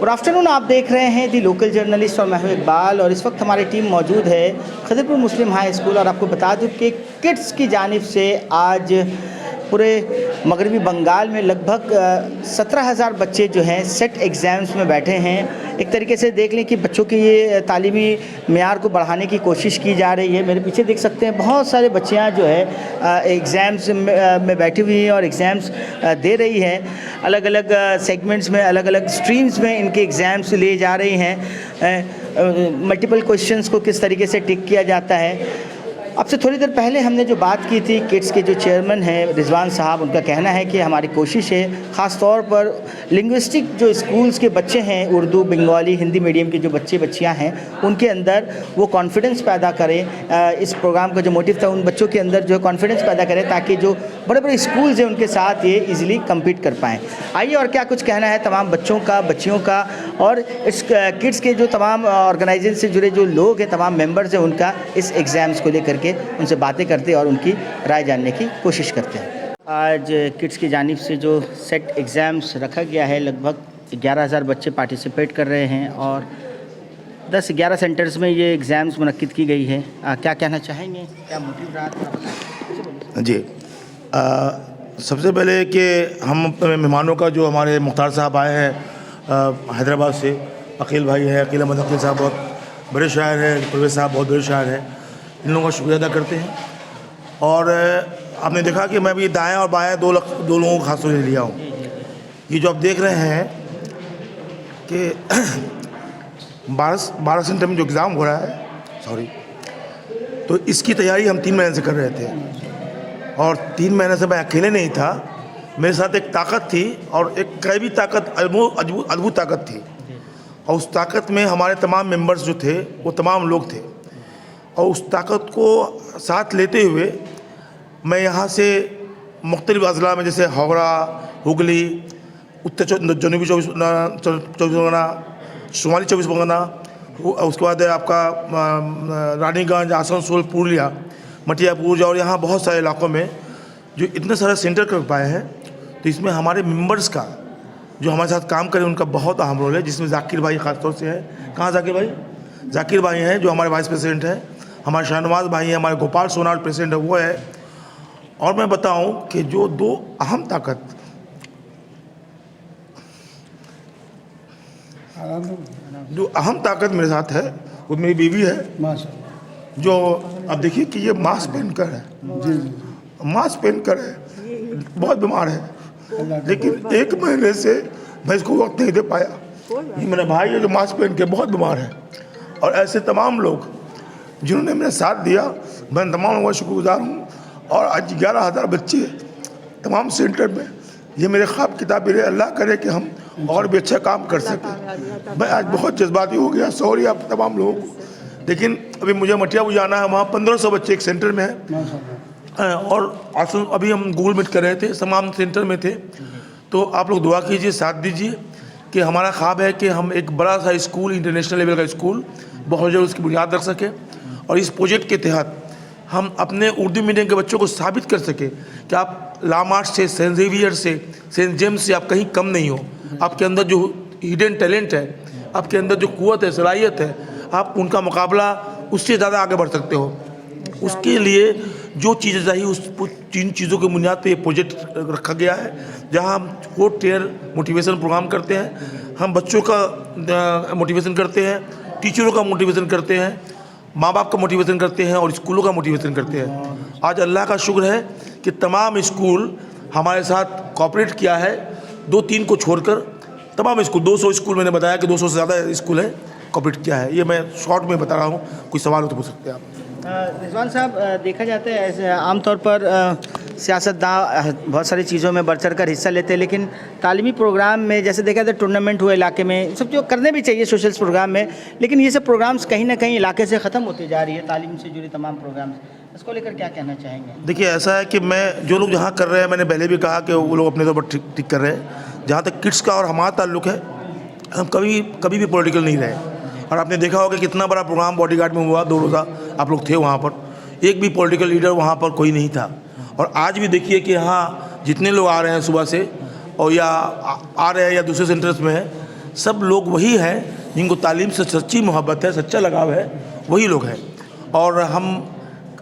Good afternoon, आप देख रहे हैं दी लोकल जर्नलिस्ट और मैं हूं इकबाल। और इस वक्त हमारी टीम मौजूद है खदरपुर मुस्लिम हाई स्कूल। और आपको बता दूं कि किड्स की जानिब से आज पूरे मगरबी बंगाल में लगभग 17,000 बच्चे जो हैं सेट एग्ज़ाम्स में बैठे हैं। एक तरीके से देख लें कि बच्चों की ये तालीमी मेयार को बढ़ाने की कोशिश की जा रही है। मेरे पीछे देख सकते हैं बहुत सारे बच्चियां जो है एग्ज़ाम्स में बैठी हुई हैं और एग्ज़ाम्स दे रही हैं। अलग अलग सेगमेंट्स में, अलग अलग स्ट्रीम्स में इनके एग्ज़ाम्स लिए जा रही हैं। मल्टीपल क्वेश्चंस को किस तरीके से टिक किया जाता है। आपसे थोड़ी देर पहले हमने जो बात की थी, किड्स के जो चेयरमैन हैं रिजवान साहब, उनका कहना है कि हमारी कोशिश है ख़ास तौर पर लिंग्विस्टिक जो स्कूल्स के बच्चे हैं, उर्दू, बंगाली, हिंदी मीडियम के जो बच्चे बच्चियां हैं, उनके अंदर वो कॉन्फिडेंस पैदा करें। इस प्रोग्राम का जो मोटिव था, उन बच्चों के अंदर जो कॉन्फिडेंस पैदा करें ताकि जो बड़े बड़े स्कूल्स हैं उनके साथ ये ईज़िली कम्पीट कर पाएँ। आइए और क्या कुछ कहना है तमाम बच्चों का, बच्चियों का और इस किड्स के जो तमाम ऑर्गेनाइजेशन से जुड़े जो लोग हैं, तमाम मेंबर्स हैं, उनका इस एग्ज़ाम्स को लेकर के उनसे बातें करते और उनकी राय जानने की कोशिश करते हैं। आज किड्स की जानिब से जो सेट एग्ज़ाम्स रखा गया है, लगभग 11,000 बच्चे पार्टिसिपेट कर रहे हैं और 10-11 सेंटर्स में ये एग्ज़ाम्स मुनक्किद की गई है। क्या कहना चाहेंगे, क्या मोटिव रहा था? जी, सबसे पहले कि हम अपने मेहमानों का, जो हमारे मुख्तार साहब आए हैं हैदराबाद से, अकील भाई हैं, अकील अहमद अकील साहब बहुत बड़े शायर हैं, परवेज़ साहब बहुत बड़े शायर हैं, इन लोगों का शुक्रिया अदा करते हैं। और आपने देखा कि मैं भी दाएं और बाएं दो लोगों को खास तौर से लिया हूँ। ये जो आप देख रहे हैं कि 12 सेंटर में जो एग्ज़ाम हो रहा है, तो इसकी तैयारी हम 3 महीने से कर रहे थे। और 3 महीने से मैं अकेले नहीं था, मेरे साथ एक ताकत थी और एक ग़ैबी ताकत, अद्भुत ताकत थी। और उस ताकत में हमारे तमाम मेंबर्स जो थे वो तमाम लोग थे। और उस ताकत को साथ लेते हुए मैं यहाँ से मुख्तलिफ़ अज़ला में, जैसे हावड़ा, हुगली, उत्तर जनूबी 24 परगना, शुमाली 24 परगना, उसके बाद है आपका रानीगंज, आसनसोल, पुरुलिया, मटियापुर और यहाँ बहुत सारे इलाकों में जो इतने सारे सेंटर कर पाए हैं। तो इसमें हमारे मेंबर्स का, जो हमारे साथ काम करें, उनका बहुत अहम रोल है, जिसमें जाकिर भाई ख़ास तौर से है। कहाँ जाकिर भाई? जाकिर भाई हैं जो हमारे वाइस प्रेसिडेंट हैं, हमारे शाहनवाज भाई हैं, हमारे गोपाल सोनार प्रेसिडेंट है, वो है। और मैं बताऊं कि जो 2 अहम ताकत, जो अहम ताकत मेरे साथ है, वो मेरी बीवी है, जो अब देखिए कि ये मास्क पहनकर है, मास्क पहनकर है, बहुत बीमार है, लेकिन 1 महीने से मैं इसको वक्त नहीं दे पाया। ये मेरा भाई है जो मास्क पहन के बहुत बीमार है। और ऐसे तमाम लोग जिन्होंने मेरा साथ दिया, मैं तमाम लोगों का शुक्रगुजार हूँ। और आज 11,000 बच्चे तमाम सेंटर में, ये मेरे ख्वाब की ताबीर है। अल्लाह करे कि हम और भी अच्छा काम कर सकें। मैं आज बहुत जज्बाती हो गया, सॉरी आप तमाम लोगों को। लेकिन अभी मुझे मटियापुर जाना है, वहाँ 1500 बच्चे एक सेंटर में हैं। और अभी हम गूगल मीट कर रहे थे, तमाम सेंटर में थे। तो आप लोग दुआ कीजिए, साथ दीजिए कि हमारा ख्वाब है कि हम एक बड़ा सा स्कूल, इंटरनेशनल लेवल का स्कूल बहुत जल्द उसकी बुनियाद रख सकें। और इस प्रोजेक्ट के तहत हम अपने उर्दू मीडियम के बच्चों को साबित कर सके कि आप लामार्ट से, सेंट ज़ेवियर से, सेंट जेम्स से आप कहीं कम नहीं हो। आपके अंदर जो हिडन टैलेंट है, आपके अंदर जो क़ुव्वत है, सलाहियत है, आप उनका मुकाबला उससे ज़्यादा आगे बढ़ सकते हो। उसके लिए जो चीज़ें चाहिए, उस 3 चीज़ों की बुनियाद पर ये प्रोजेक्ट रखा गया है, जहाँ हम 4 टियर मोटिवेशन प्रोग्राम करते हैं। हम बच्चों का मोटिवेशन करते हैं, टीचरों का मोटिवेशन करते हैं, माँ बाप का मोटिवेशन करते हैं और स्कूलों का मोटिवेशन करते हैं। आज अल्लाह का शुक्र है कि तमाम स्कूल हमारे साथ कोऑपरेट किया है। 2-3 को छोड़कर तमाम स्कूल, 200 स्कूल, मैंने बताया कि 200 से ज़्यादा स्कूल है, कोऑपरेट किया है। ये मैं शॉर्ट में बता रहा हूँ, कोई सवाल हो तो पूछ सकते हैं आप। रिजवान साहब, देखा जाता है ऐसे आमतौर पर सियासतदान बहुत सारी चीज़ों में बढ़ चढ़ कर हिस्सा लेते हैं, लेकिन तालीमी प्रोग्राम में जैसे देखा जाता है टूर्नामेंट हुए इलाके में, सब जो करने भी चाहिए सोशल प्रोग्राम में, लेकिन ये सब प्रोग्राम्स कहीं ना कहीं इलाके से ख़त्म होती जा रही है, तालीम से जुड़े तमाम प्रोग्राम्स, इसको लेकर क्या कहना चाहेंगे? देखिए, ऐसा है कि मैं जो लोग यहाँ कर रहे हैं, मैंने पहले भी कहा कि वो लोग अपने तौर पर ठीक कर रहे हैं। जहाँ तक किड्स का और हमारा ताल्लुक़ है, हम कभी भी पॉलिटिकल नहीं रहे। और आपने देखा होगा कितना बड़ा प्रोग्राम बॉडीगार्ड में हुआ, 2 रोज़ा आप लोग थे वहाँ पर, एक भी पॉलिटिकल लीडर वहाँ पर कोई नहीं था। और आज भी देखिए कि यहाँ जितने लोग आ रहे हैं सुबह से, और या आ रहे हैं या दूसरे सेंटर्स में हैं, सब लोग वही हैं जिनको तालीम से सच्ची मोहब्बत है, सच्चा लगाव है, वही लोग हैं। और हम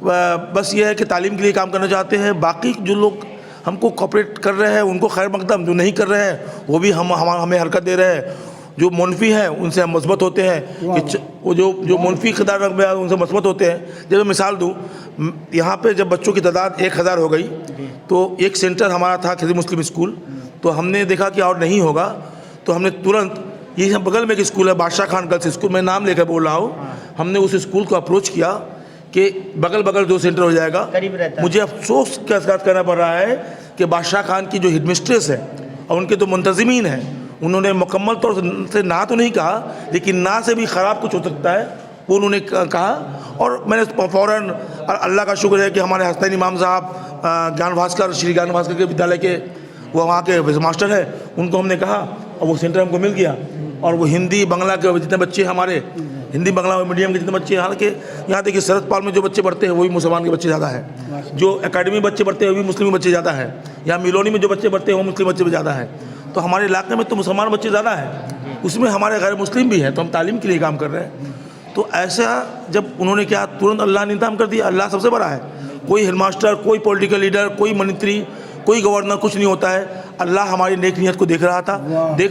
बस ये है कि तालीम के लिए काम करना चाहते हैं। बाकी जो लोग हमको कोऑपरेट कर रहे हैं उनको खैर मकदम, जो नहीं कर रहे हैं वो भी हमें हरकत दे रहे हैं। जो मुनफी हैं उनसे हम मस्बत होते हैं कि वो जो मुनफी किरदार रंग में उनसे मस्बत होते हैं। जब मैं मिसाल दूँ, यहाँ पे जब बच्चों की तादाद 1000 हो गई तो एक सेंटर हमारा था खिज़र मुस्लिम स्कूल, तो हमने देखा कि और नहीं होगा तो हमने तुरंत, ये बगल में एक स्कूल है बादशाह खान गर्ल्स स्कूल, मैं नाम लेकर बोल रहा हूँ, हमने उस स्कूल को अप्रोच किया कि बगल 2 सेंटर हो जाएगा। मुझे अफसोस के साथ कहना पड़ रहा है कि बादशाह खान की जो हेडमिस्ट्रेस है और उनके जो मुंतज़िमीन हैं, उन्होंने मुकम्मल तौर से ना तो नहीं कहा, लेकिन ना से भी ख़राब कुछ हो सकता है वो उन्होंने कहा। और मैंने फ़ौरन, अल्लाह का शुक्र है कि हमारे हसनैन इमाम साहब ज्ञान भास्कर, श्री ज्ञान भास्कर के विद्यालय के वो वहाँ के मास्टर हैं, उनको हमने कहा और वो सेंटर हमको मिल गया। और वो हिंदी बांग्ला के जितने बच्चे हमारे हिंदी बांग्ला मीडियम के जितने बच्चे, हालांकि यहाँ देखिए शरद पाल में जो बच्चे पढ़ते हैं वही मुसलमान के बच्चे ज़्यादा है, जो एकेडमी बच्चे पढ़ते हैं वही मुस्लिम बच्चे ज़्यादा है, यहाँ मिलोनी में जो बच्चे पढ़ते हैं वो मुस्लिम बच्चे भी ज़्यादा है। तो हमारे इलाके में तो मुसलमान बच्चे ज़्यादा हैं, उसमें हमारे गैर मुस्लिम भी हैं, तो हम तालीम के लिए काम कर रहे हैं। तो ऐसा जब उन्होंने किया तुरंत अल्लाह ने इंतजाम कर दिया। अल्लाह सबसे बड़ा है, कोई हेडमास्टर, कोई पॉलिटिकल लीडर, कोई मंत्री, कोई गवर्नर, कुछ नहीं होता है। अल्लाह हमारी नेक नीयत को देख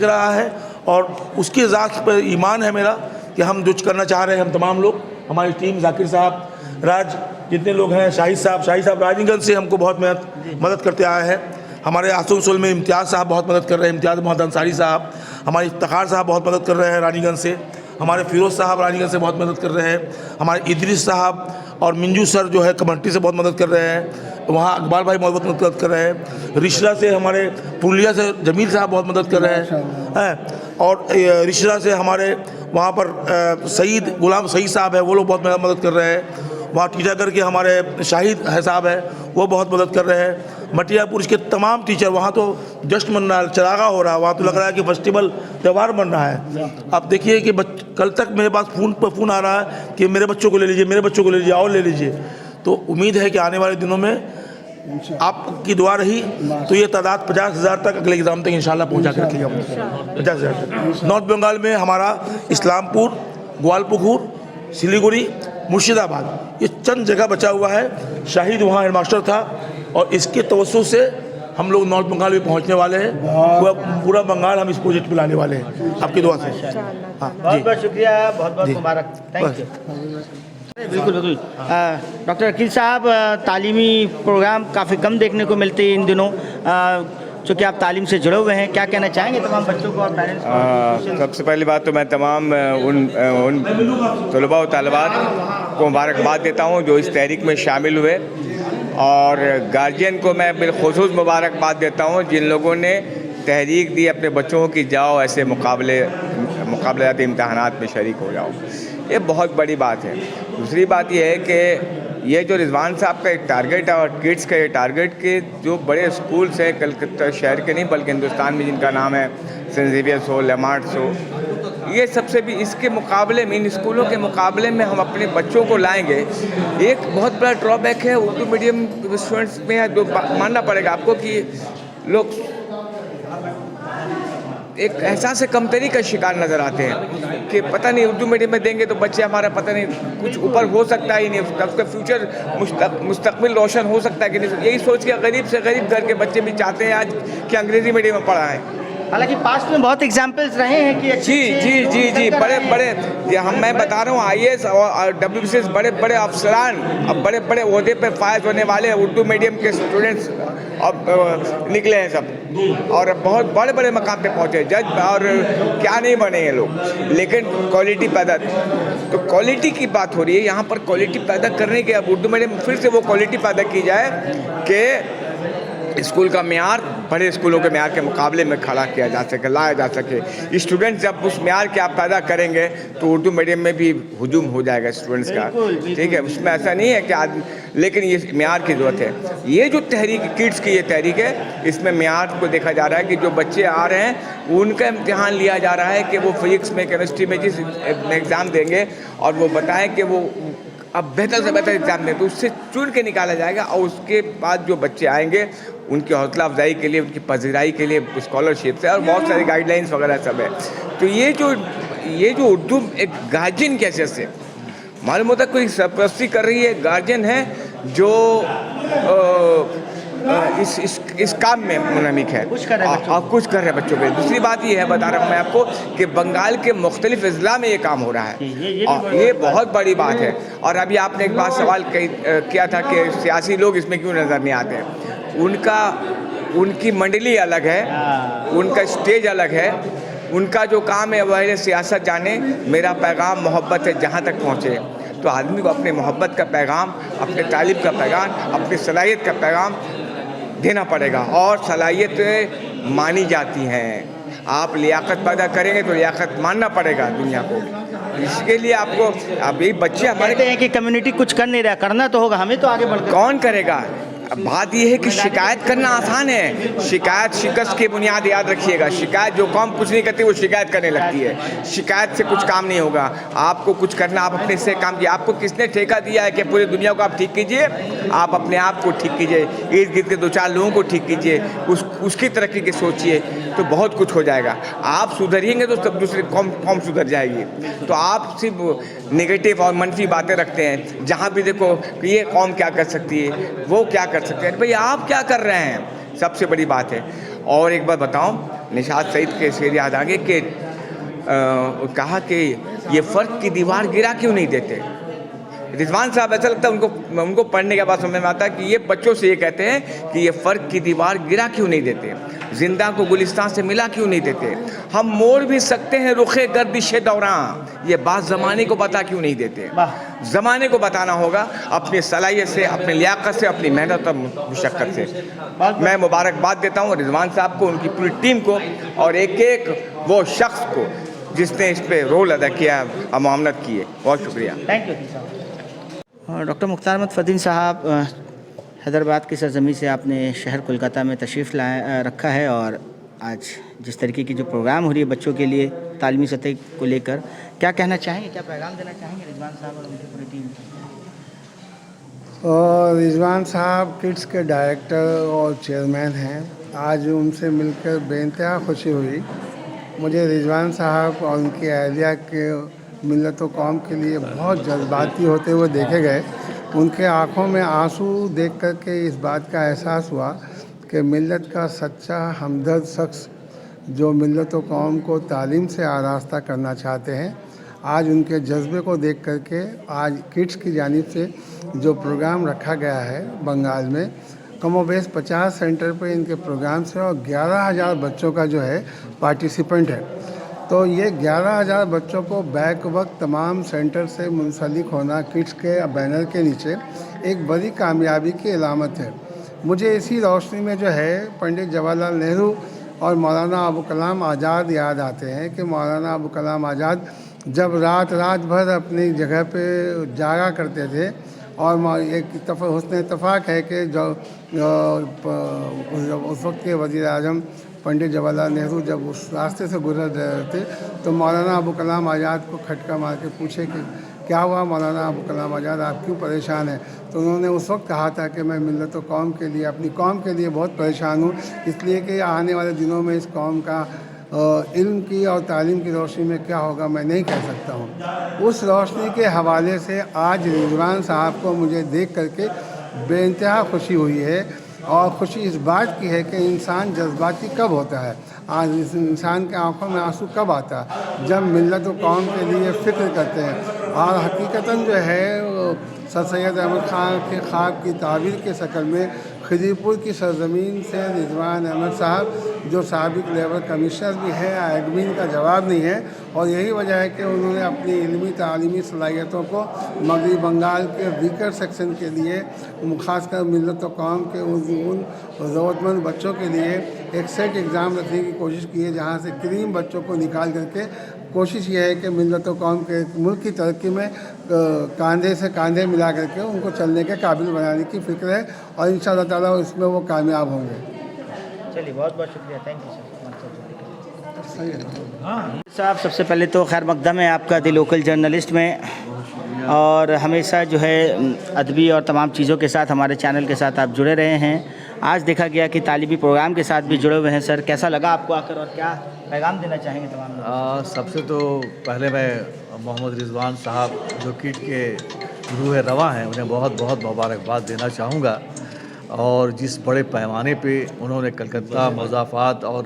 रहा है और उसके ज़ात पर ईमान है मेरा कि हम जो करना चाह रहे हैं, हम तमाम लोग, हमारी टीम, जाकिर साहब, राज, जितने लोग हैं, शाहिद साहब राजीगंज से हमको बहुत मदद करते आए हैं। हमारे आसनसोल में इम्तियाज़ साहब बहुत मदद कर रहे हैं, इम्तियाज़ मोहम्मद अंसारी साहब, हमारे इफ्तिखार साहब बहुत मदद कर रहे हैं रानीगंज से, हमारे फिरोज़ साहब रानीगंज से बहुत मदद कर रहे हैं, हमारे इदरीस साहब और मिंजू सर जो है कमेटी से बहुत मदद कर रहे हैं, वहाँ अकबाल भाई बहुत मदद कर रहे हैं, रिश्ता से हमारे पुरलिया से जमील साहब बहुत मदद कर रहे हैं, और रिश्ता से हमारे वहाँ पर सईद गुलाम सईद साहब है, वो लोग बहुत मदद कर रहे हैं। वहाँ टीटागढ़ के हमारे शाहिद साहब है, वो बहुत मदद कर रहे हैं। मटियापुर के तमाम टीचर, वहाँ तो जश्न मन रहा है, चरागा हो रहा है, वहाँ तो लग रहा है कि फेस्टिवल त्यौहार बन रहा है। आप देखिए कि कल तक मेरे पास फ़ोन आ रहा है कि मेरे बच्चों को ले लीजिए, मेरे बच्चों को ले लीजिए, और ले लीजिए। तो उम्मीद है कि आने वाले दिनों में आपकी दुआ रही तो ये तादाद 50,000 तक अगले एग्ज़ाम तक इंशाल्लाह पहुँचा कर रखेगा। 50,000 तक। नॉर्थ बंगाल में हमारा इस्लामपुर, ग्वालपुखुर, सिलीगुड़ी, मुर्शिदाबाद, ये चंद जगह बचा हुआ है। शाहिद वहाँ हेडमास्टर था और इसके तवज्जो से हम लोग नॉर्थ बंगाल में पहुँचने वाले हैं। पूरा बंगाल हम इस प्रोजेक्ट में लाने वाले हैं आपकी दुआ से। हाँ, बहुत बहुत शुक्रिया, बहुत बहुत मुबारक, थैंक यू। बिल्कुल डॉक्टर अकील साहब, तालीमी प्रोग्राम काफ़ी कम देखने को मिलते हैं इन दिनों, चूँकि आप तालीम से जुड़े हुए हैं, क्या कहना चाहेंगे तमाम बच्चों को और पेरेंट्स को? सबसे पहली बात तो मैं तमाम उन तलबा और तालिबात को मुबारकबाद देता हूँ जो इस तहरीक में शामिल हुए, और गार्जियन को मैं बिलखुसूस मुबारकबाद देता हूँ जिन लोगों ने तहरीक दी अपने बच्चों की जाओ ऐसे मुकाबलेजाती इम्तहानात में शरीक हो जाओ। ये बहुत बड़ी बात है। दूसरी बात यह है कि ये जो रिजवान साहब का एक टारगेट है और किड्स का ये टारगेट के जो बड़े स्कूल्स हैं कलकत्ता शहर के नहीं बल्कि हिंदुस्तान में, जिनका नाम है सेंट ज़ेवियर्स हो, लेमार्ट्स हो, ये सबसे भी इसके मुकाबले में, इन स्कूलों के मुकाबले में हम अपने बच्चों को लाएंगे। एक बहुत बड़ा ड्रॉबैक है उर्दू मीडियम स्टूडेंट्स में है, जो मानना पड़ेगा आपको कि लोग एक एहसास कमतरी का शिकार नज़र आते हैं कि पता नहीं उर्दू मीडियम में देंगे तो बच्चे हमारा पता नहीं कुछ ऊपर हो सकता ही नहीं, उसका फ्यूचर मुस्तकबिल रोशन हो सकता है कि नहीं। यही सोच के गरीब से गरीब घर के बच्चे भी चाहते हैं आज कि अंग्रेज़ी मीडियम में पढ़ाएं। हालांकि पास्ट में बहुत एग्जाम्पल्स रहे हैं कि जी बड़े मैं बता रहा हूँ IAS और WBCS बड़े अफसरान अब बड़े ओहदे पर फायज होने वाले उर्दू मीडियम के स्टूडेंट्स अब निकले हैं सब, और बहुत बड़े मकाम पे पहुँचे, जज और क्या नहीं बने हैं लोग, लेकिन क्वालिटी पैदा, तो क्वालिटी की बात हो रही है यहाँ पर। क्वालिटी पैदा करने के अब उर्दू मीडियम फिर से वो क्वालिटी पैदा की जाए कि स्कूल का मेयार बड़े स्कूलों के मेयार के मुकाबले में खड़ा किया जा सके, लाया जा सके। स्टूडेंट जब उस मेयार के आप पैदा करेंगे तो उर्दू मीडियम में भी हुजूम हो जाएगा स्टूडेंट्स का, ठीक है। उसमें ऐसा नहीं है कि आज, लेकिन ये मेयार की ज़रूरत है। ये जो तहरीक किड्स की ये तहरीक है, इसमें मेयार को देखा जा रहा है कि जो बच्चे आ रहे हैं उनका इम्तिहान लिया जा रहा है कि वो फिजिक्स में, केमिस्ट्री में जिस एग्ज़ाम देंगे और वो बताएँ कि वो अब बेहतर से बेहतर एग्ज़ाम दें, तो उससे चुन के निकाला जाएगा और उसके बाद जो बच्चे आएंगे उनकी हौसला अफजाई के लिए, उनकी पजीराई के लिए स्कॉलरशिप है और बहुत सारी गाइडलाइंस वगैरह सब है। तो ये जो उर्दू एक गार्जियन कैसे से मालूम होता कोई सरपरस्ती कर रही है, गार्जियन है जो इस काम में मुनमिक है, कुछ कर रहे हैं और कुछ कर रहे हैं बच्चों के। दूसरी बात ये है, बता रहा हूँ मैं आपको, कि बंगाल के मुख्तलिफ अजला में ये काम हो रहा है, और ये बहुत बड़ी बात है। और अभी आपने एक बात सवाल किया था कि सियासी लोग इसमें क्यों नज़र नहीं आते। उनकी मंडली अलग है, उनका स्टेज अलग है, उनका जो काम है वह सियासत जाने, मेरा पैगाम मोहब्बत है जहाँ तक पहुँचे। तो आदमी को अपने मोहब्बत का पैगाम, अपने तालिब का पैगाम, अपनी सलाहियत का पैगाम देना पड़ेगा, और सलाहियत मानी जाती हैं। आप लियाकत पैदा करेंगे तो लियाकत मानना पड़ेगा दुनिया को। इसके लिए आपको, अब ये बच्चे हमारे कहते हैं कि कम्युनिटी कुछ कर नहीं रहा, करना तो होगा, हमें तो आगे बढ़ कौन करेगा। अब बात यह है कि शिकायत करना आसान है, शिकायत शिकस्त की बुनियाद याद रखिएगा। शिकायत, जो कौम कुछ नहीं करती वो शिकायत करने लगती है। शिकायत से कुछ काम नहीं होगा, आपको कुछ करना, आप अपने से काम कीजिए। आपको किसने ठेका दिया है कि पूरी दुनिया को आप ठीक कीजिए? आप अपने आप को ठीक कीजिए, इर्द गिर्द के दो चार लोगों को ठीक कीजिए, उसकी तरक्की की सोचिए, तो बहुत कुछ हो जाएगा। आप सुधरिएंगे तो सब दूसरी कौम सुधर जाएगी। तो आप सिर्फ नेगेटिव और मनफी बातें रखते हैं, जहाँ भी देखो कि ये कौम क्या कर सकती है, वो क्या कर सकते हैं। भाई आप क्या कर रहे हैं, सबसे बड़ी बात है। और एक बात बताऊं, निशात सईद के शेर याद आ गए कि कहा कि ये फ़र्क की दीवार गिरा क्यों नहीं देते। रिजवान साहब, ऐसा लगता है उनको पढ़ने के बाद समझ में आता है कि ये बच्चों से ये कहते हैं कि ये फ़र्क की दीवार गिरा क्यों नहीं देते, जिंदा को गुलिस्तान से मिला क्यों नहीं देते, हम मोड़ भी सकते हैं रुखे गर्दिशे दौरान, ये बात ज़माने को बता क्यों नहीं देते। ज़माने को बताना होगा अपनी सलाहियत से, अपनी लियाकत से, अपनी मेहनत और मुशक्क़त से। मैं मुबारकबाद देता हूँ रिजवान साहब को, उनकी पूरी टीम को, और एक एक वो शख्स को जिसने इस पर रोल अदा किया और मामलत की है। बहुत शुक्रिया। Thank you. Doctor Mukhtar Ahmad Fadeen साहब, हैदराबाद की सरजमी से आपने शहर कोलकाता में तशरीफ़ रखा है, और आज जिस तरीके की जो प्रोग्राम हो रही है बच्चों के लिए तालीमी सतह को लेकर, क्या कहना चाहेंगे, क्या पैगाम देना चाहेंगे रिजवान साहब और उनकी पूरी टीम को? और रिजवान साहब किड्स के डायरेक्टर और चेयरमैन हैं। आज उनसे मिलकर बेइंतहा खुशी हुई। मुझे रिजवान साहब और उनकी अहलिया के मिल्लत व कौम के लिए बहुत जज्बाती होते हुए देखे गए। उनके आँखों में आंसू देख कर के इस बात का एहसास हुआ कि मिल्लत का सच्चा हमदर्द शख्स जो मिल्लत व कौम को तालीम से आरास्ता करना चाहते हैं, आज उनके जज्बे को देख कर के आज किड्स की जानिब से जो प्रोग्राम रखा गया है बंगाल में, कमोबेश 50 सेंटर पे इनके प्रोग्राम से, और 11,000 बच्चों का जो है पार्टिसिपेंट है। तो ये 11,000 बच्चों को बैक वक्त तमाम सेंटर से मुंसलिक होना किड्स के बैनर के नीचे एक बड़ी कामयाबी की अलामत है। मुझे इसी रोशनी में जो है पंडित जवाहरलाल नेहरू और मौलाना अबुल कलाम आज़ाद याद आते हैं कि मौलाना अबुल कलाम आज़ाद जब रात भर अपनी जगह पे जागा करते थे, और एक हुस्न इत्तफाक है कि जो उस वक्त के वज़ीर आज़म पंडित जवाहरलाल नेहरू जब उस रास्ते से गुजर रहे थे तो मौलाना अबुल कलाम आज़ाद को खटका मार के पूछे कि क्या हुआ मौलाना अबुल कलाम आज़ाद, आप क्यों परेशान हैं। तो उन्होंने उस वक्त कहा था कि मैं मिल्लत व कौम के लिए, अपनी कौम के लिए बहुत परेशान हूँ, इसलिए कि आने वाले दिनों में इस कौम का इल्म की और तालीम की रोशनी में क्या होगा मैं नहीं कह सकता हूँ। उस रोशनी के हवाले से आज रिजवान साहब को मुझे देख करके बेइंतहा खुशी हुई है, और खुशी इस बात की है कि इंसान जज्बाती कब होता है, आज इस इंसान के आंखों में आंसू कब आता है, जब मिल्लत व कौम के लिए फ़िक्र करते हैं। और हकीकतन जो है सर सैयद अहमद ख़ान के ख्वाब की ताबीर के शक्ल में खदीपुर की सरजमीन से रिजवान अहमद साहब जो साबिक लेबर कमिश्नर भी हैं, एडमिन का जवाब नहीं है, और यही वजह है कि उन्होंने अपनी इल्मी तालीमी सलाहियतों को मगरबी बंगाल के वीकर सेक्शन के लिए, ख़ासकर मिल्लत व कौम के उन ज़रूरतमंद बच्चों के लिए एक सेट एग्ज़ाम रखने की कोशिश की है, जहाँ से करीम बच्चों को निकाल करके कोशिश ये है कि मिल्लत व कौम के मुल्क की तरक्की में कंधे से कंधे मिला करके उनको चलने के काबिल बनाने की फ़िक्र है, और इंशाअल्लाह ताला इसमें वो कामयाब होंगे। चलिए, बहुत बहुत शुक्रिया, थैंक यू सर। साहब, सबसे पहले तो खैर मकदम है आपका दी लोकल जर्नलिस्ट में, और हमेशा जो है अदबी और तमाम चीज़ों के साथ हमारे चैनल के साथ आप जुड़े रहे हैं, आज देखा गया कि तालिबी प्रोग्राम के साथ भी जुड़े हुए हैं। सर, कैसा लगा आपको आकर और क्या पैगाम देना चाहेंगे तमाम लोगों सबसे तो पहले मैं मोहम्मद रिजवान साहब जो किट के रूह रवा हैं उन्हें बहुत बहुत मुबारकबाद देना चाहूँगा। और जिस बड़े पैमाने पे उन्होंने कलकत्ता, मुज़ाफ़ात और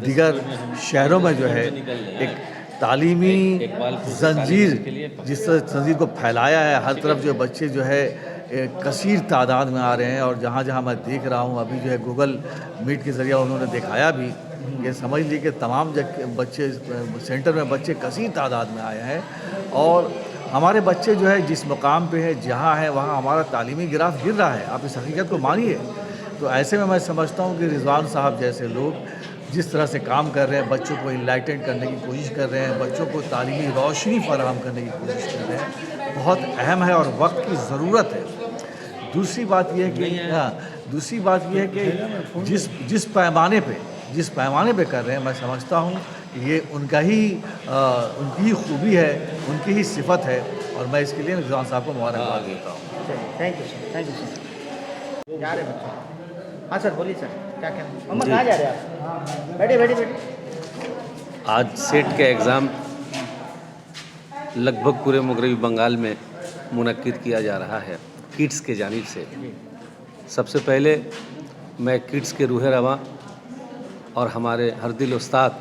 दीगर शहरों में जो है एक तालीमी जंजीर जिस तरह जंजीर को फैलाया है, हर तरफ जो बच्चे जो है कसीर तादाद में आ रहे हैं। और जहाँ जहाँ मैं देख रहा हूँ अभी जो है गूगल मीट के ज़रिए उन्होंने दिखाया भी कि समझ लीजिए कि तमाम बच्चे सेंटर में बच्चे कसीर तादाद में आए हैं। और हमारे बच्चे जो है जिस मुकाम पे है, जहाँ है, वहाँ हमारा तालीमी गिराफ गिर रहा है। आप इस हकीकत को मानिए। तो ऐसे में मैं समझता हूँ कि रिजवान साहब जैसे लोग जिस तरह से काम कर रहे हैं, बच्चों को इनलाइटेंड करने की कोशिश कर रहे हैं, बच्चों को तालीमी रोशनी फराहम करने की कोशिश कर रहे हैं, बहुत अहम है और वक्त की ज़रूरत है। दूसरी बात यह है कि जिस पैमाने पे कर रहे हैं, मैं समझता हूँ ये उनकी ही खूबी है, उनकी ही सिफत है। और मैं इसके लिए रिजवान साहब को मुबारकबाद देता हूँ। Thank you sir, thank you sir. जा रहे बच्चे? हाँ सर, बोलिए सर, क्या कहना? मोहम्मद कहाँ जा रहे हैं आप? बैठिए। आज सेट का एग्ज़ाम लगभग पूरे मगरबी बंगाल में मुनक्किद किया जा रहा है किड्स के जानिब से। सबसे पहले मैं किड्स के रूह रवा और हमारे हरदिल उस्ताद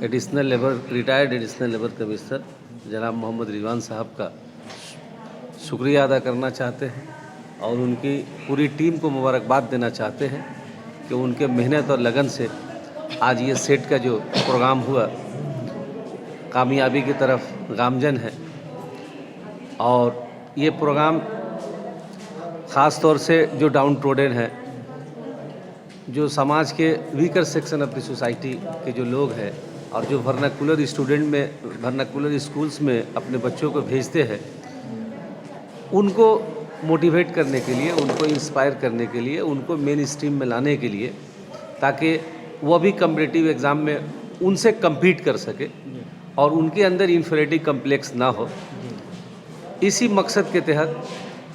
रिटायर्ड एडिशनल लेबर कमिश्नर जनाब मोहम्मद रिजवान साहब का शुक्रिया अदा करना चाहते हैं और उनकी पूरी टीम को मुबारकबाद देना चाहते हैं कि उनके मेहनत और लगन से आज ये सेट का जो प्रोग्राम हुआ कामयाबी की तरफ गामजन है। और ये प्रोग्राम ख़ास तौर से जो डाउन ट्रोडन है, जो समाज के weaker section of the society के जो लोग हैं और जो वर्नाकुलर स्कूल्स में अपने बच्चों को भेजते हैं, उनको मोटिवेट करने के लिए, उनको इंस्पायर करने के लिए, उनको मेन स्ट्रीम में लाने के लिए, ताकि वो भी कम्पिटिटिव एग्ज़ाम में उनसे कम्पीट कर सके और उनके अंदर इंफीरियरिटी कम्प्लेक्स ना हो। इसी मकसद के तहत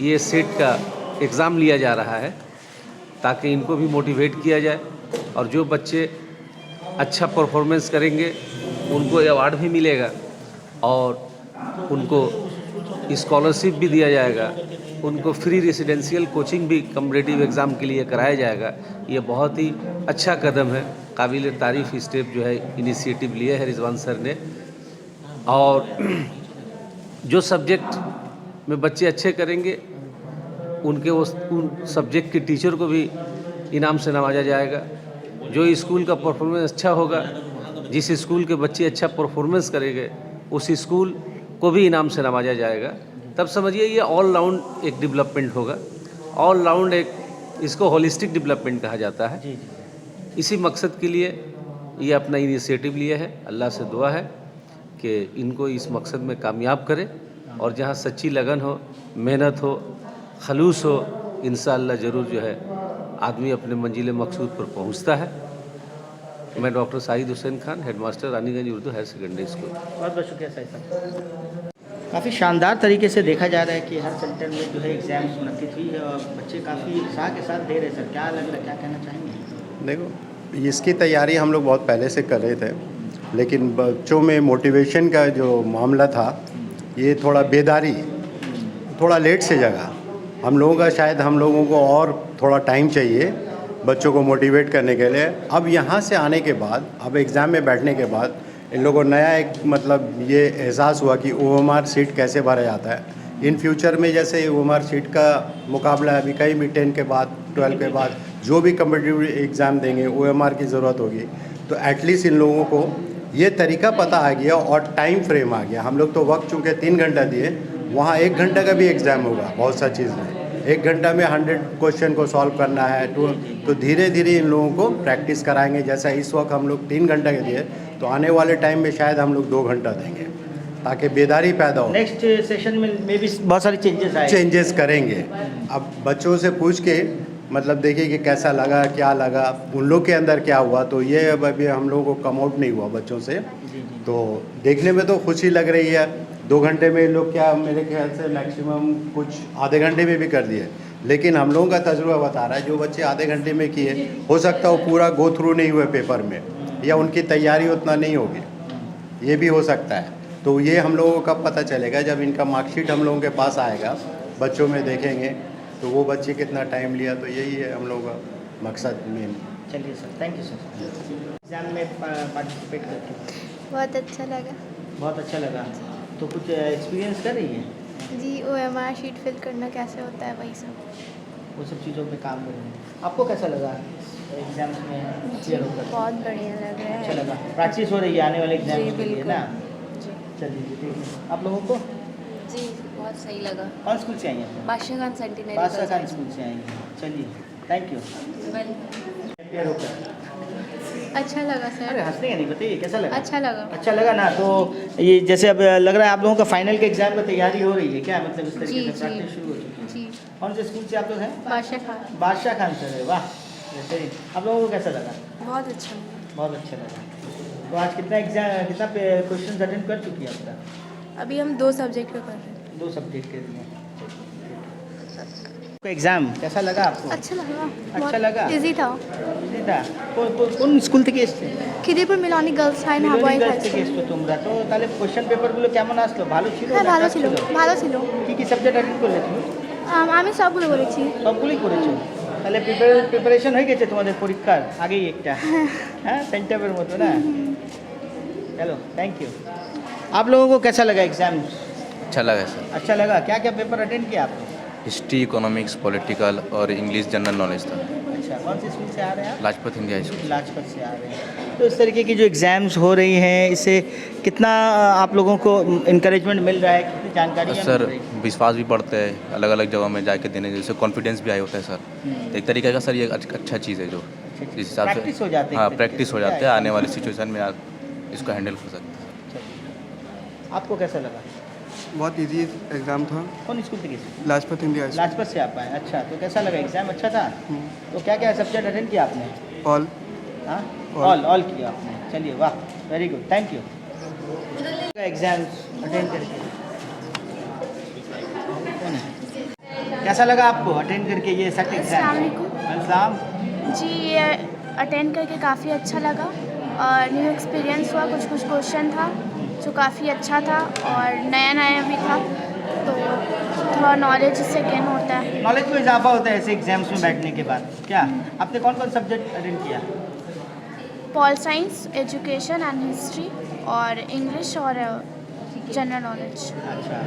ये सेट का एग्ज़ाम लिया जा रहा है ताकि इनको भी मोटिवेट किया जाए और जो बच्चे अच्छा परफॉर्मेंस करेंगे उनको अवार्ड भी मिलेगा और उनको स्कॉलरशिप भी दिया जाएगा, उनको फ्री रेसिडेंशियल कोचिंग भी कम्पिटिटिव एग्ज़ाम के लिए कराया जाएगा। ये बहुत ही अच्छा कदम है, काबिल तारीफ़ स्टेप जो है इनिशिएटिव लिए है रिजवान सर ने। और जो सब्जेक्ट में बच्चे अच्छे करेंगे उन सब्जेक्ट के टीचर को भी इनाम से नवाजा जाएगा। जो स्कूल का परफॉर्मेंस अच्छा होगा, जिस स्कूल के बच्चे अच्छा परफॉर्मेंस करेंगे उस स्कूल को भी इनाम से नवाजा जाएगा। तब समझिए ये ऑल राउंड एक डेवलपमेंट होगा। ऑल राउंड एक इसको होलिस्टिक डेवलपमेंट कहा जाता है। इसी मकसद के लिए ये अपना इनिशिएटिव लिए है। अल्लाह से दुआ है कि इनको इस मकसद में कामयाब करे और जहाँ सच्ची लगन हो, मेहनत हो, खलूस हो, इंशाअल्लाह ज़रूर जो है आदमी अपने मंजिल मकसूद पर पहुँचता है। मैं doctor Sahid Hussain Khan, headmaster Raniganj Urdu higher secondary school. बहुत बहुत शुक्रिया साहिद साहब। काफ़ी शानदार तरीके से देखा जा रहा है कि हर सेंटर में जो है एग्ज़ाम्स मुनक्किद हुई है और बच्चे काफ़ी उत्साह के साथ दे रहे हैं। सर, क्या लग रहा है, क्या कहना चाहेंगे? देखो, इसकी तैयारी हम लोग बहुत पहले से कर रहे थे, लेकिन बच्चों में मोटिवेशन का जो मामला था ये थोड़ा बेदारी थोड़ा लेट से जगा। हम लोगों का शायद हम लोगों को और थोड़ा टाइम चाहिए बच्चों को मोटिवेट करने के लिए। अब यहाँ से आने के बाद, अब एग्ज़ाम में बैठने के बाद इन लोगों को नया एक मतलब ये एहसास हुआ कि OMR सीट कैसे भरा जाता है। इन फ्यूचर में जैसे OMR सीट का मुकाबला अभी कहीं भी 10 के बाद 12 के बाद जो भी कम्पिटिटिव एग्ज़ाम देंगे OMR की ज़रूरत होगी। तो एटलीस्ट इन लोगों को ये तरीका पता आ गया और टाइम फ्रेम आ गया। हम लोग तो वक्त चूँकि 3 घंटा दिए, वहाँ 1 घंटा का भी एग्ज़ाम होगा बहुत सा चीज़ में। 1 घंटा में 100 क्वेश्चन को सॉल्व करना है। तो धीरे धीरे इन लोगों को प्रैक्टिस कराएंगे। जैसा इस वक्त हम लोग 3 घंटा के दिए, तो आने वाले टाइम में शायद हम लोग 2 घंटा देंगे ताकि बेदारी पैदा हो। नेक्स्ट सेशन में भी बहुत सारी चेंजेस करेंगे। अब बच्चों से पूछ के मतलब देखिए कि कैसा लगा, क्या लगा, उन लोग के अंदर क्या हुआ। तो ये अभी हम लोगों को कम आउट नहीं हुआ बच्चों से, तो देखने में तो खुशी लग रही है। 2 घंटे में लोग क्या, मेरे ख्याल से मैक्सिमम कुछ आधे घंटे में भी कर दिए, लेकिन हम लोगों का तजुर्बा बता रहा है जो बच्चे आधे घंटे में किए, हो सकता है वो पूरा गो थ्रू नहीं हुए पेपर में, या उनकी तैयारी उतना नहीं होगी, ये भी हो सकता है। तो ये हम लोगों का पता चलेगा जब इनका मार्कशीट हम लोगों के पास आएगा, बच्चों में देखेंगे तो वो बच्चे कितना टाइम लिया। तो यही है हम लोगों का मकसद मेन। चलिए sir, thank you sir. Exam में पार्टिसिपेट करके बहुत अच्छा लगा बहुत अच्छा लगा। तो कुछ एक्सपीरियंस कर रही है, जी। OMR शीट फिल करना कैसे होता है वही सब। वो सब चीज़ों पे काम कर रही है। आपको कैसा लगा एग्जाम्स में क्लियर होकर? बहुत बढ़िया लग रहा अच्छा है। लगा। प्रैक्टिस हो रही है आने वाले एग्जाम जी के लिए बिल्कुल ना? जी चलिए जी, ठीक है। आप लोगों को जी बहुत सही लगा। कौन स्कूल से आई हैं? बादशाह खान सेंटिनरी बादशाह खान स्कूल से आई हैं। चलिए, थैंक यू। क्लियर होकर अच्छा लगा अरे सर। हंसने का नहीं, बताइए कैसा लगा? अच्छा लगा। अच्छा लगा ना। तो ये जैसे अब लग रहा है आप लोगों का फाइनल के एग्जाम की तैयारी हो रही है क्या? मतलब इस तरीके जी, से प्रैक्टिस शुरू हो चुकी है। जी कौन से स्कूल से आप लोग हैं? बादशाह खान। बादशाह खान से है, वाह। जैसे आप लोगों को कैसा लगा? बहुत अच्छा लगा। बहुत अच्छा लगा। तो आज कितना क्वेश्चन अटेंड कर चुकी है अब तक? अभी हम 2 सब्जेक्ट का कर रहे हैं। 2 सब्जेक्ट के लिए। एग्जाम कैसा लगा आपको? अच्छा लगा। अच्छा लगा? इजी था। इजी था। কোন স্কুল থেকে এসেছে? খিদিরপুর মিলনী গার্লস হাই না বয়েজ হাই থেকে এসছো তোমরা? তো তাহলে কোশ্চেন পেপারগুলো কেমন আসলো? ভালো ছিল? হ্যাঁ না ভালো tough ছিল, ভালো ছিল। কি কি সাবজেক্ট অ্যাটেন্ড করলে তুমি? আমি সবগুলো করেছি। সবগুলোই করেছো? তাহলে প্রিপারেশন হয়ে গেছে তোমাদের পরীক্ষার আগেই একটা? হ্যাঁ, সেন্টারের মতো না? चलो, थैंक यू। आप लोगों को कैसा लगा एग्जाम? अच्छा लगा सर। अच्छा लगा। क्या क्या पेपर अटेंड किया आपने? हिस्ट्री, इकोनॉमिक्स, पॉलिटिकल और इंग्लिश जनरल नॉलेज था। अच्छा, कौन से स्कूल से आ रहे हैं आप? Lajpat India school. लाजपत से आ रहे हैं। तो इस तरीके की जो एग्ज़ाम्स हो रही हैं, इससे कितना आप लोगों को इंकरेजमेंट मिल रहा है, कितनी जानकारी सर विश्वास भी बढ़ता है अलग अलग जगह में जाके देने, जैसे कॉन्फिडेंस भी आया होता है सर। तो एक तरीके का सर ये अच्छा चीज़ है जो जिस हिसाब से प्रैक्टिस हो जाते हैं। हाँ प्रैक्टिस हो जाते हैं, आने वाली सिचुएशन में आप इसको हैंडल कर सकते हैं। आपको कैसा लगा? बहुत इजी एग्ज़ाम था। कौन स्कूल से? लाजपत इंडिया लाजपत से आप आए। अच्छा, तो कैसा लगा एग्ज़ाम? अच्छा था। तो क्या क्या सब्जेक्ट अटेंड किया आपने? ऑल। हाँ, ऑल किया आपने। चलिए, वाह, very good, thank you. Exams attend करके कैसा लगा आपको अटेंड करके ये सेट एग्जाम? अस्सलाम। जी ये अटेंड करके काफ़ी अच्छा लगा और न्यू एक्सपीरियंस हुआ। कुछ कुछ क्वेश्चन था जो काफ़ी अच्छा था और नया नया भी था, तो थोड़ा नॉलेज इससे गेन होता है। नॉलेज में इजाफा होता है ऐसे एग्जाम्स में बैठने के बाद। क्या आपने कौन कौन सब्जेक्ट अटेंड किया? Pol science, education and history और इंग्लिश और जनरल नॉलेज। अच्छा,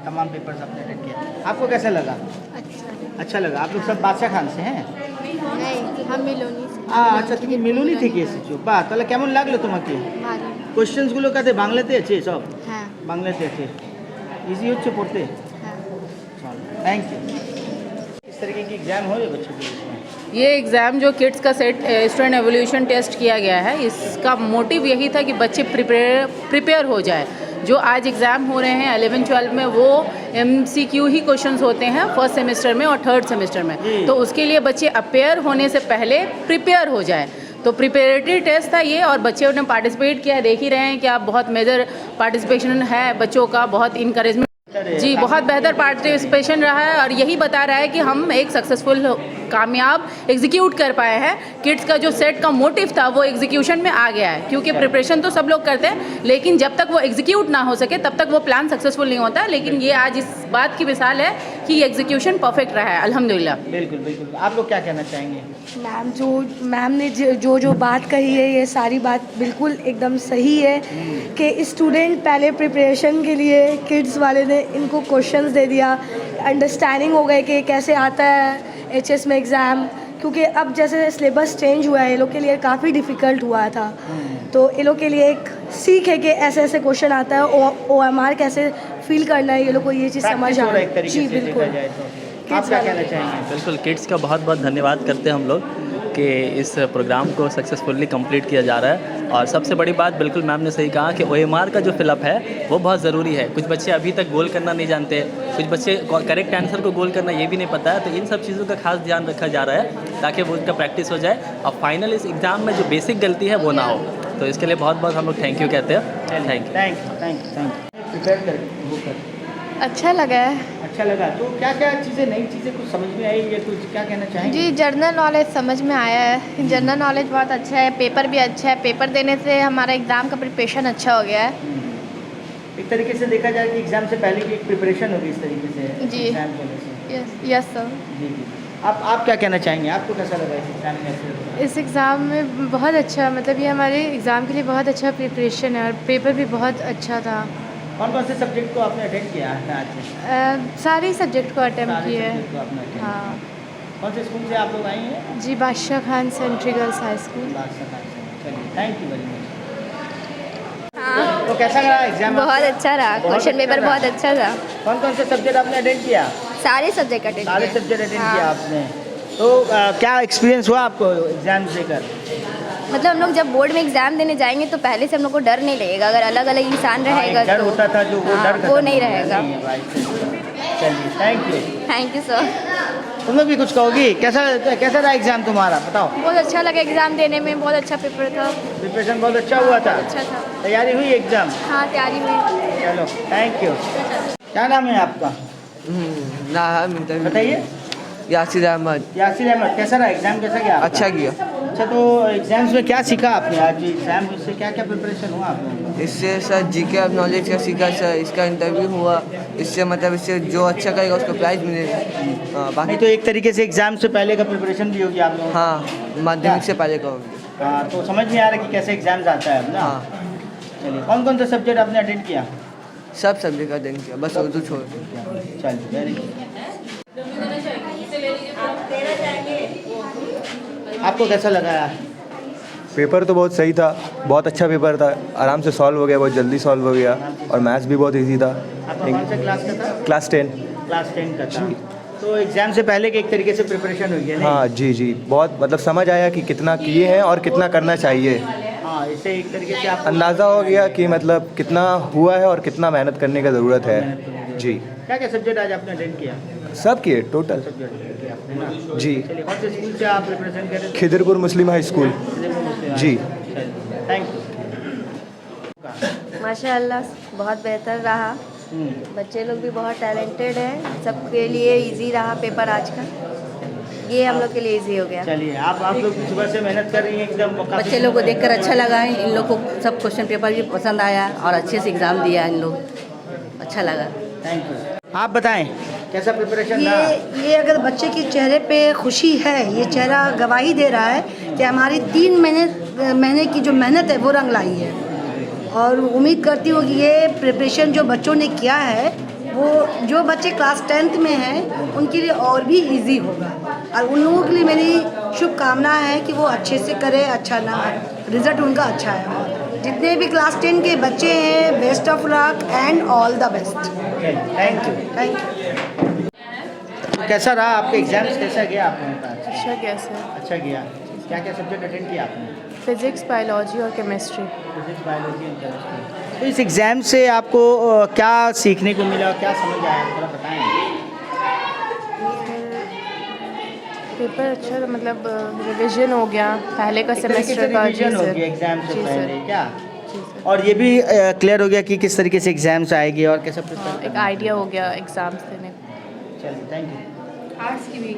तमाम पेपर्स आपने अटेंड किया। आपको कैसा लगा? अच्छा। अच्छा लगा। आप लोग सब बादशाह खान से हैं? नहीं, हम मिलोनी से। আচ্ছা, তুমি মিলুনি থেকে এসেছো। বাহ, তাহলে কেমন লাগলো তোমাকে? ভালো। কোশ্চেন্সগুলো কাতে বাংলাতে আছে সব? হ্যাঁ বাংলাতে আছে। इजी হচ্ছে পড়তে? হ্যাঁ। Thank you. इस तरीके की एग्जाम हो रही है बच्चों के लिए? ये एग्ज़ाम जो किड्स का सेट स्टूडेंट एवोल्यूशन टेस्ट किया गया है, इसका मोटिव यही था कि बच्चे प्रिपेयर हो जाए। जो आज एग्ज़ाम हो रहे हैं 11-12 में, वो MCQ ही क्वेश्चंस होते हैं फर्स्ट सेमेस्टर में और थर्ड सेमेस्टर में। तो उसके लिए बच्चे अपेयर होने से पहले प्रिपेयर हो जाए। तो प्रिपेरेटरी टेस्ट था ये, और बच्चों ने पार्टिसिपेट किया। देख ही रहे हैं कि आप बहुत मेजर पार्टिसिपेशन है बच्चों का, बहुत इंकरेजमेंट। जी बहुत बेहतर पार्टिसिपेशन रहा है और यही बता रहा है कि हम एक सक्सेसफुल कामयाब एग्जीक्यूट कर पाए हैं। किड्स का जो सेट का मोटिव था वो एग्जीक्यूशन में आ गया है, क्योंकि प्रिपरेशन तो सब लोग करते हैं, लेकिन जब तक वो एग्जीक्यूट ना हो सके तब तक वो प्लान सक्सेसफुल नहीं होता। लेकिन ये आज इस बात की मिसाल है कि एग्जीक्यूशन परफेक्ट रहा है, अल्हम्दुलिल्लाह। बिल्कुल बिल्कुल। आप लोग क्या कहना चाहेंगे? मैम ने जो बात कही है, ये सारी बात बिल्कुल एकदम सही है कि स्टूडेंट पहले प्रिपरेशन के लिए किड्स वाले ने इनको क्वेश्चंस दे दिया, अंडरस्टैंडिंग हो गए कि कैसे आता है HS में एग्ज़ाम, क्योंकि अब जैसे सिलेबस चेंज हुआ है, ये लोग के लिए काफ़ी डिफ़िकल्ट हुआ था। तो ये लोग के लिए एक सीख है कि ऐसे ऐसे क्वेश्चन आता है, OMR कैसे फील करना है, ये लोग को ये चीज़ समझ आ रही है। जी बिल्कुल। आप क्या कहना चाहेंगे? बिल्कुल, किड्स का बहुत बहुत धन्यवाद करते हैं हम लोग कि इस प्रोग्राम को सक्सेसफुली कंप्लीट किया जा रहा है। और सबसे बड़ी बात, बिल्कुल मैम ने सही कहा कि OMR का जो फिलअप है वो बहुत ज़रूरी है। कुछ बच्चे अभी तक गोल करना नहीं जानते, कुछ बच्चे करेक्ट आंसर को गोल करना ये भी नहीं पता है। तो इन सब चीज़ों का खास ध्यान रखा जा रहा है ताकि वो उनका प्रैक्टिस हो जाए और फाइनल इस एग्ज़ाम में जो बेसिक गलती है वो ना हो। तो इसके लिए बहुत बहुत हम लोग थैंक यू कहते हैं। Thank you. प्रिपेयर कर अच्छा लगा है। अच्छा लगा। तो क्या क्या चीज़ें, नई चीज़ें कुछ समझ में आई या कुछ क्या कहना चाहेंगे? जी, जनरल नॉलेज समझ में आया है। जनरल नॉलेज बहुत अच्छा है, पेपर भी अच्छा है। पेपर देने से हमारा एग्ज़ाम का प्रिपरेशन अच्छा हो गया है। एक तरीके से देखा जाए कि एग्ज़ाम से पहले की एक प्रिपरेशन होगी इस तरीके से जी। एग्ज़ाम को लेकर। Yes sir. जी जी। आप क्या कहना चाहेंगे? आपको कैसा लगा इस एग्ज़ाम में? इस एग्ज़ाम में बहुत अच्छा, मतलब ये हमारे एग्ज़ाम के लिए बहुत अच्छा प्रिपरेशन है और पेपर भी बहुत अच्छा था। कौन कौन से सब्जेक्ट को आपने अटेंड किया है आज? सारे सब्जेक्ट को अटेम्प्ट सारे किए सब्जेक्ट को आपने attend किया। हाँ कौन से स्कूल से आप लोग आई हैं? जी, बादशाह खान सेंट्री गर्ल्स हाई स्कूल। चलिए, थैंक यू वेरी मच। तो कैसा रहा एग्जाम? बहुत अच्छा रहा, क्वेश्चन पेपर बहुत अच्छा था। कौन कौन से सब्जेक्ट आपने अटेंड किया? सारे सब्जेक्ट अटेंड सारे सब्जेक्ट अटेंड किया आपने। तो क्या एक्सपीरियंस हुआ आपको एग्जाम देकर? मतलब हम लोग जब बोर्ड में एग्जाम देने जाएंगे तो पहले से हम लोग को डर नहीं लगेगा। अगर अलग अलग इंसान रहेगा डर तो होता था जो वो हाँ, डर वो खत्म नहीं हो गया। रहेगा। नहीं है, right। चलिए, thank you. Thank you sir. तुम लोग भी कुछ कहोगी? कैसा कैसा रहा एग्जाम तुम्हारा, बताओ? बहुत अच्छा लगा एग्ज़ाम देने में, बहुत अच्छा पेपर था। प्रिपरेशन बहुत अच्छा हुआ था? अच्छा था। तैयारी हुई एग्जाम? हाँ, तैयारी हुई। चलो, थैंक यू। क्या नाम है आपका? बताइए। यासिर अहमद। यासिर अहमद। कैसा रहा एग्जाम, कैसा गया आपका? अच्छा गया। अच्छा, तो एग्जाम्स में क्या सीखा आपने आज एग्जाम से? क्या क्या प्रिपरेशन हुआ आप लोगों का? इससे सर जीके ऑफ नॉलेज का सीखा सर, इसका इंटरव्यू हुआ, इससे मतलब इससे जो अच्छा करेगा उसको प्राइज मिलेगा। हाँ, नहीं बाकी तो एक तरीके से एग्जाम से पहले का प्रिपरेशन भी होगी आप लोगों की? हाँ, माध्यमिक से पहले का होगा। हाँ, तो समझ में आ रहा है कि कैसे एग्जाम्स आता है अब ना? हाँ, चलिए, कौन कौन सा सब्जेक्ट आपने अटेंड किया? सब सब्जेक्ट का अटेंड किया, बस उर्दू छोड़ के। चलिए, वेरी गुड। आपको कैसा लगा यार? पेपर तो बहुत सही था, बहुत अच्छा पेपर था, आराम से सॉल्व हो गया, बहुत जल्दी सॉल्व हो गया और मैथ्स भी बहुत इजी था। आपका कौन सा क्लास का था? क्लास 10। क्लास 10 का था। तो एग्जाम से पहले के एक तरीके से प्रिपरेशन हुई है नहीं? हाँ जी जी, बहुत मतलब समझ आया कि कितना किए हैं और कितना करना चाहिए। हाँ, इससे एक तरीके से आप अंदाज़ा हो गया कि मतलब कितना हुआ है और कितना मेहनत करने का ज़रूरत है जी। क्या क्या सब्जेक्ट आज आपने अटेंड किया? सब किए टोटल सब्जेक्ट आपने ना? जी। चलिए, कौन से स्कूल से आप प्रिपरेशन कर रहे थे? खिदरपुर मुस्लिम हाई स्कूल जी। Thank you. माशाअल्लाह बहुत बेहतर रहा। बच्चे लोग भी बहुत टैलेंटेड हैं, सबके लिए इजी रहा पेपर आज का। ये हम लोग के लिए इजी हो गया। चलिए, आप लोग सुबह से मेहनत कर रही हैं एकदम। बच्चे लोग को देखकर अच्छा लगा है, इन लोग को सब क्वेश्चन पेपर भी पसंद आया और अच्छे से एग्ज़ाम दिया इन लोग, अच्छा लगा। Thank you. आप बताएं कैसा प्रिपरेशन रहा? ये अगर बच्चे के चेहरे पे खुशी है, ये चेहरा गवाही दे रहा है कि हमारी 3 महीने की जो मेहनत है वो रंग लाई है। और उम्मीद करती हूँ कि ये प्रिपरेशन जो बच्चों ने किया है वो जो बच्चे क्लास 10th में हैं उनके लिए और भी इजी होगा। और उन लोगों के लिए मेरी शुभकामना है कि वो अच्छे से करें, अच्छा ना रिज़ल्ट उनका अच्छा है। और जितने भी क्लास 10 के बच्चे हैं, best of luck and all the best. Thank you. Thank you. कैसा रहा आपके एग्जाम्स, कैसा गया आप लोगों का? अच्छा गया सर। अच्छा गया। क्या क्या सब्जेक्ट अटेंड किया आपने? फिजिक्स, बायोलॉजी और chemistry. Physics, biology and chemistry. तो इस एग्ज़ाम से आपको क्या सीखने को मिला, क्या समझ आया, थोड़ा बताएं। पेपर अच्छा था, मतलब रिवीजन हो गया पहले का सेमेस्टर का। रिवीजन हो गया एग्जाम से जी पहले सर। क्या? और ये भी क्लियर हो गया कि किस तरीके से एग्जाम्स आएगी और कैसा प्रिपेयर एक आइडिया हो गया एग्ज़ाम्स देने का। चलिए, थैंक यू। आर्ट्स की भी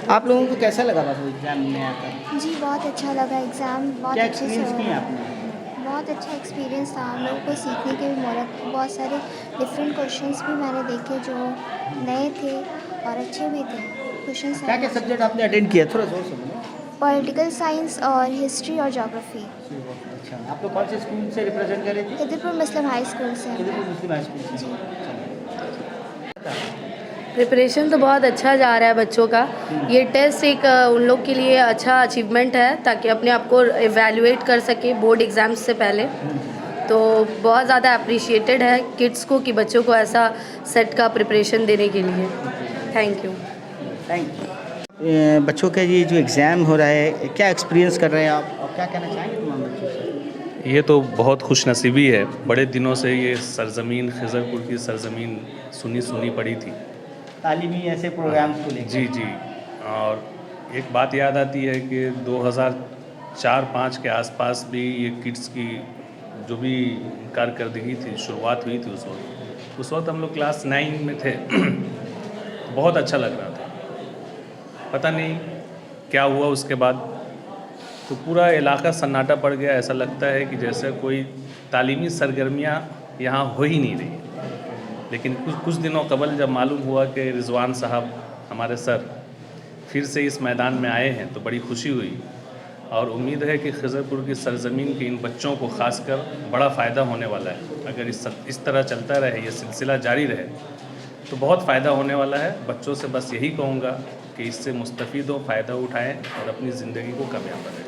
आप लोगों को कैसा लगा बाबू एग्जाम में आकर? जी, बहुत अच्छा लगा एग्ज़ाम, बहुत क्या अच्छे से एक्सपीरियंस हुआ। किया आपने? बहुत अच्छा एक्सपीरियंस था, हम लोगों को सीखने के भी मौका। बहुत सारे डिफरेंट क्वेश्चंस भी मैंने देखे जो नए थे और अच्छे भी थे क्वेश्चंस। क्या क्या सब्जेक्ट आपने अटेंड किया, थोड़ा जोर से बोलो। पॉलिटिकल साइंस और हिस्ट्री और ज्योग्राफी। अच्छा, आप लोग कौन से स्कूल से रिप्रेजेंट कर रहे थे? खिदरपुर मुस्लिम हाई स्कूल से। खिदरपुर मुस्लिम हाई स्कूल से। प्रिपरेशन तो बहुत अच्छा जा रहा है बच्चों का। ये टेस्ट एक उन लोग के लिए अच्छा अचीवमेंट है ताकि अपने आप को एवेल्युएट कर सके बोर्ड एग्ज़ाम्स से पहले। तो बहुत ज़्यादा अप्रिशिएटेड है किड्स को कि बच्चों को ऐसा सेट का प्रिपरेशन देने के लिए। Thank you. बच्चों का ये जो एग्ज़ाम हो रहा है, क्या एक्सपीरियंस कर रहे हैं आप और क्या कहना चाहेंगे तमाम बच्चों से? ये तो बहुत खुशनसीबी है, बड़े दिनों से ये सरज़मीन खिज़रपुर की सरज़मीन सुनी पड़ी थी तालीमी ऐसे प्रोग्राम्स को लेकर। जी जी। और एक बात याद आती है कि 2004-5 के आसपास भी ये किड्स की जो भी कारकर्दगी थी, शुरुआत हुई थी उस वक्त हम लोग क्लास 9 में थे। बहुत अच्छा लग रहा था। पता नहीं क्या हुआ उसके बाद, तो पूरा इलाका सन्नाटा पड़ गया। ऐसा लगता है कि जैसे कोई तालीमी सरगर्मियाँ यहाँ हो ही नहीं रही। लेकिन कुछ दिनों कबल जब मालूम हुआ कि रिजवान साहब हमारे सर फिर से इस मैदान में आए हैं, तो बड़ी खुशी हुई और उम्मीद है कि खिज़रपुर की सरज़मीन के इन बच्चों को ख़ासकर बड़ा फ़ायदा होने वाला है। अगर इस तरह चलता रहे, ये सिलसिला जारी रहे, तो बहुत फ़ायदा होने वाला है। बच्चों से बस यही कहूँगा कि इससे मुस्तफ़ीद हो, फ़ायदा उठाएं और अपनी ज़िंदगी को कामयाब बनाएं।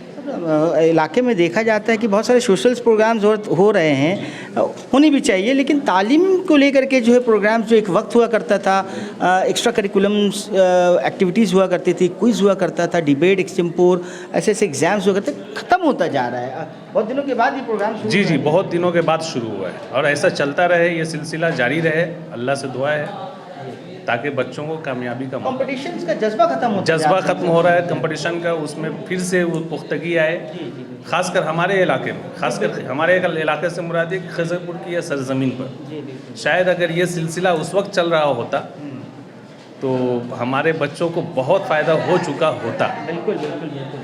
इलाके में देखा जाता है कि बहुत सारे सोशल प्रोग्राम्स हो रहे हैं, होनी भी चाहिए, लेकिन तालीम को लेकर के जो है प्रोग्राम्स जो एक वक्त हुआ करता था, एक्स्ट्रा करिकुलम्स एक्टिविटीज़ हुआ करती थी, क्विज़ हुआ करता था, डिबेट, एक्सटेम्पोर, ऐसे एग्जाम्स हुआ करते, ख़त्म होता जा रहा है। बहुत दिनों के बाद ये प्रोग्राम जी, बहुत दिनों के बाद शुरू हुआ है और ऐसा चलता रहे, ये सिलसिला जारी रहे। अल्लाह से दुआ है ताकि बच्चों को कामयाबी का कंपटीशन का जज्बा खत्म हो रहा है कंपटीशन का, उसमें फिर से वो पुख्तगी आए। खासकर हमारे इलाके में, खासकर हमारे इलाके से मुराद है खिज़रपुर की या सरज़मीन पर। शायद अगर ये सिलसिला उस वक्त चल रहा होता तो हमारे बच्चों को बहुत फ़ायदा हो चुका होता। बिल्कुल।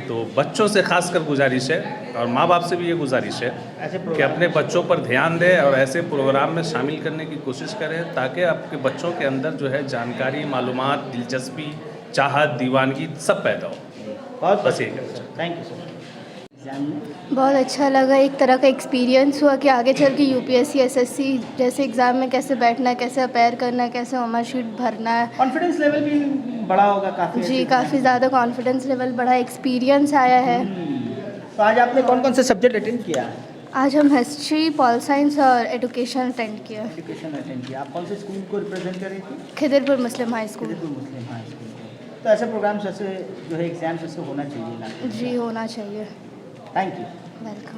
तो बच्चों से खासकर गुजारिश है और माँ बाप से भी ये गुजारिश है कि अपने बच्चों पर ध्यान दें और ऐसे प्रोग्राम में शामिल करने की कोशिश करें ताकि आपके बच्चों के अंदर जो है जानकारी, मालूमात, दिलचस्पी, चाहत, दीवानगी सब पैदा हो। बस यही कहना चाहता हूँ। Thank you so much. बहुत अच्छा लगा, एक तरह का एक्सपीरियंस हुआ कि आगे चल के यूपीएससी, एसएससी जैसे एग्ज़ाम में कैसे बैठना है, कैसे अपेयर करना है, कैसे मार्क शीट भरना है। कॉन्फिडेंस लेवल भी बढ़ा होगा काफ़ी? जी, काफ़ी ज़्यादा कॉन्फिडेंस लेवल बढ़ा, एक्सपीरियंस आया है। तो आज आपने कौन कौन से सब्जेक्ट अटेंड किया? आज हम हिस्ट्री, पॉल साइंस और एजुकेशन अटेंड किया। आप कौन से स्कूल को रिप्रेजेंट कर रही थी? Khidirpur Muslim high school. तो ऐसे प्रोग्राम्स ऐसे जो है एग्जाम्स ऐसे होना चाहिए ना? जी, होना चाहिए। Thank you. वेलकम।